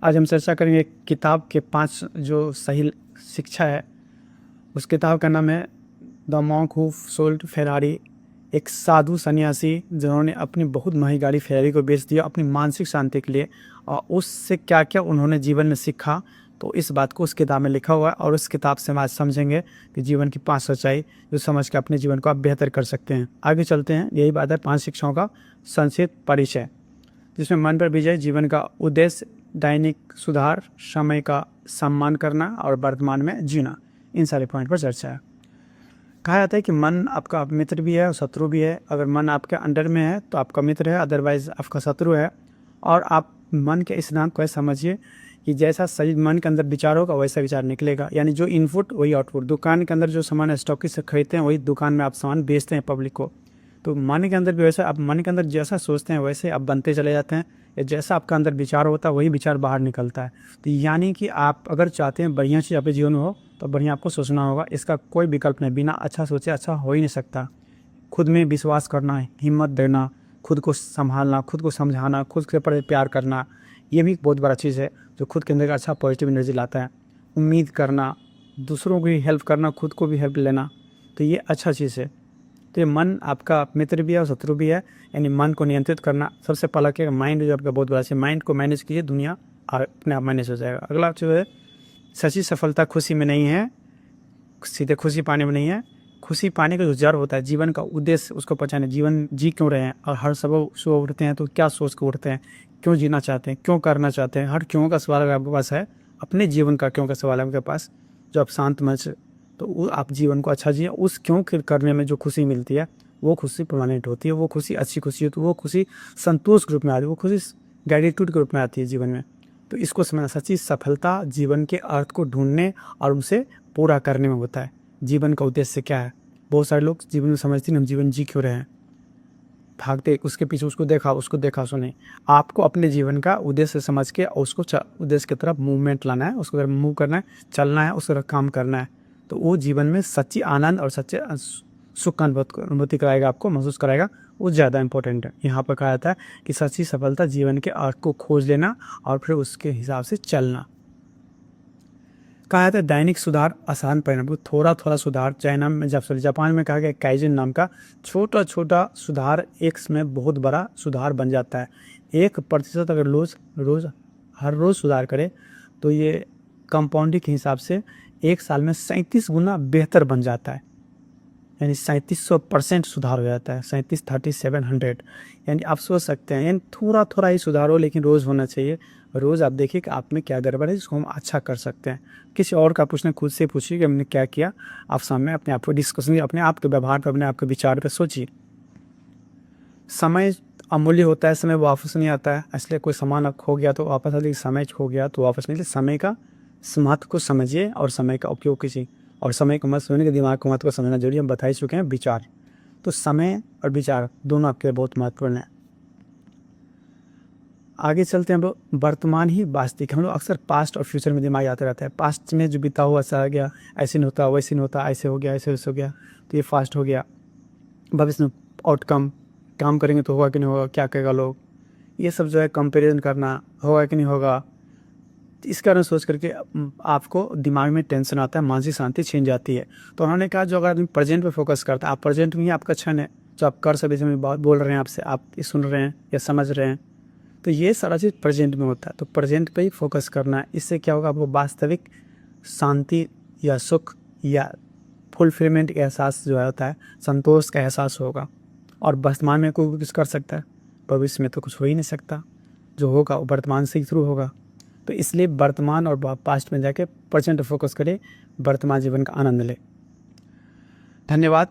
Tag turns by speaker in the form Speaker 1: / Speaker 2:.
Speaker 1: आज हम चर्चा करेंगे एक किताब के 5 जो सही शिक्षा है। उस किताब का नाम है the monk who sold Ferrari. एक साधु सन्यासी जिन्होंने अपनी बहुत महंगी गाड़ी फेरारी को बेच दिया अपनी मानसिक शांति के लिए, और उससे क्या क्या उन्होंने जीवन में सीखा, तो इस बात को उस किताब में लिखा हुआ है। और उस किताब से हम आज समझेंगे कि जीवन की 5 सच्चाई जो समझ के अपने जीवन को आप बेहतर कर सकते हैं। आगे चलते हैं। यही बात है 5 शिक्षाओं का संक्षिप्त परिचय, जिसमें मन पर विजय, जीवन का उद्देश्य, दैनिक सुधार, समय का सम्मान करना और वर्तमान में जीना, इन सारे पॉइंट पर चर्चा है। कहा जाता है कि मन आपका मित्र भी है और शत्रु भी है। अगर मन आपके अंडर में है तो आपका मित्र है, अदरवाइज आपका शत्रु है। और आप मन के इस सिद्धांत को समझिए कि जैसा शरीर मन के अंदर विचार होगा वैसा विचार निकलेगा, यानी जो इनपुट वही आउटपुट। दुकान के अंदर जो सामान स्टॉकिस्ट से खरीदते हैं वही दुकान में आप सामान बेचते हैं पब्लिक को। तो मन के अंदर भी वैसा, आप मन के अंदर जैसा सोचते हैं वैसे आप बनते चले जाते हैं, या जैसा आपका अंदर विचार होता है वही विचार बाहर निकलता है। तो यानी कि आप अगर चाहते हैं बढ़िया चीज़ आपके जीवन में हो तो बढ़िया आपको सोचना होगा। इसका कोई विकल्प नहीं, बिना अच्छा सोचे अच्छा हो ही नहीं सकता। खुद में विश्वास करना, हिम्मत देना, खुद को संभालना, खुद को समझाना, खुद के प्रति प्यार करना, ये भी एक बहुत बड़ा चीज़ है जो खुद के अंदर अच्छा पॉजिटिव एनर्जी लाता है। उम्मीद करना, दूसरों को भी हेल्प करना, खुद को भी हेल्प लेना, तो ये अच्छा चीज़ है। तो ये मन आपका मित्र भी है और शत्रु भी है। यानी मन को नियंत्रित करना सबसे पहला क्या, माइंड जो आपका बहुत बड़ा है, माइंड को मैनेज कीजिए, दुनिया और अपने आप मैनेज हो जाएगा। अगला जो है, सच्ची सफलता खुशी में नहीं है, सीधे खुशी पाने में नहीं है। खुशी पाने का जो जड़ होता है, जीवन का उद्देश्य, उसको पहचाने। जीवन जी क्यों रहे हैं, और हर सुबह उठते हैं तो क्या सोच के उठते हैं, क्यों जीना चाहते हैं, क्यों करना चाहते हैं। हर क्यों का सवाल अगर आपके पास है, अपने जीवन का क्यों का सवाल है आपके पास, जो आप शांत मन से, तो वो आप जीवन को अच्छा जिए। उस क्यों के करने में जो खुशी मिलती है वो खुशी परमानेंट होती है, वो खुशी अच्छी खुशी होती है, वो खुशी संतोष के रूप में आती है, वो खुशी ग्रेटिट्यूड के रूप में आती है जीवन में। तो इसको समझना, सच्ची सफलता जीवन के अर्थ को ढूंढने और उसे पूरा करने में होता है। जीवन का उद्देश्य क्या है, बहुत सारे लोग जीवन में समझते नहीं हम जीवन जी क्यों रहे हैं, भागते उसके पीछे, उसको देखा सुने। आपको अपने जीवन का उद्देश्य समझ के उसको उद्देश्य की तरफ मूवमेंट लाना है, उसको तरफ मूव करना है, चलना है, उस तरफ काम करना है। तो वो जीवन में सच्ची आनंद और सच्चे सुख का अनुभूति कराएगा, आपको महसूस कराएगा, वो ज़्यादा इंपॉर्टेंट है। यहाँ पर कहा जाता है कि सच्ची सफलता जीवन के अर्थ को खोज लेना और फिर उसके हिसाब से चलना। कहा जाता है दैनिक सुधार आसान परिणाम, थोड़ा थोड़ा सुधार। चाइना में जापान में कहा गया काइजन नाम का छोटा छोटा सुधार एक समय बहुत बड़ा सुधार बन जाता है। 1% अगर हर रोज़ सुधार करे तो ये कंपाउंडिंग के हिसाब से 1 साल में 37 गुना बेहतर बन जाता है, यानी 3700% सुधार हो जाता है। 3700 यानी आप सोच सकते हैं, यानी थोड़ा थोड़ा ही सुधार हो लेकिन रोज़ होना चाहिए। रोज़ आप देखिए कि आप में क्या गड़बड़ है जिसको हम अच्छा कर सकते हैं। किसी और का पूछना, खुद से पूछिए कि हमने क्या किया। आप सामने अपने आप को डिस्कशन, अपने आप के व्यवहार पर, अपने आप के विचार पर सोचिए। समय अमूल्य होता है, समय वापस नहीं आता है। इसलिए कोई सामान खो गया तो वापस आ, लेकिन समय खो गया तो वापस नहीं। समय का महत्व को समझिए और समय का उपयोग कीजिए। और समय को मत समझने के, दिमाग को महत्व को समझना जरूरी, हम बता ही चुके हैं। विचार, तो समय और विचार दोनों आपके बहुत महत्वपूर्ण है। आगे चलते हैं। हम वर्तमान ही वास्तविक। हम लोग अक्सर पास्ट और फ्यूचर में दिमाग आते रहता है। पास्ट में जो बीता हुआ ऐसा आ गया, ऐसे नहीं होता, वैसे नहीं होता, ऐसे हो गया, ऐसे हो गया, तो ये फास्ट हो गया। भविष्य में आउटकम, काम करेंगे तो होगा कि नहीं होगा, क्या कहेगा लोग, ये सब जो है कंपेरिजन करना, होगा कि नहीं होगा। इस कारण सोच करके आपको दिमाग में टेंशन आता है, मानसिक शांति छीन जाती है। तो उन्होंने कहा जो अगर आदमी प्रेजेंट पे फोकस करता है, आप प्रेजेंट में ही आपका क्षण है जो आप कर सकते, में बात बोल रहे हैं आपसे, आप ये सुन रहे हैं या समझ रहे हैं, तो ये सारा चीज़ प्रेजेंट में होता है। तो प्रेजेंट पे ही फोकस करना है। इससे क्या होगा, आपको वास्तविक शांति या सुख या फुलफिलमेंट का एहसास जो होता है, संतोष का एहसास होगा। और वर्तमान में कोई कुछ कर सकता है, भविष्य में तो कुछ हो ही नहीं सकता। जो होगा वो वर्तमान से ही थ्रू होगा। तो इसलिए वर्तमान और पास्ट में जाके प्रेजेंट फोकस करें, वर्तमान जीवन का आनंद लें। धन्यवाद।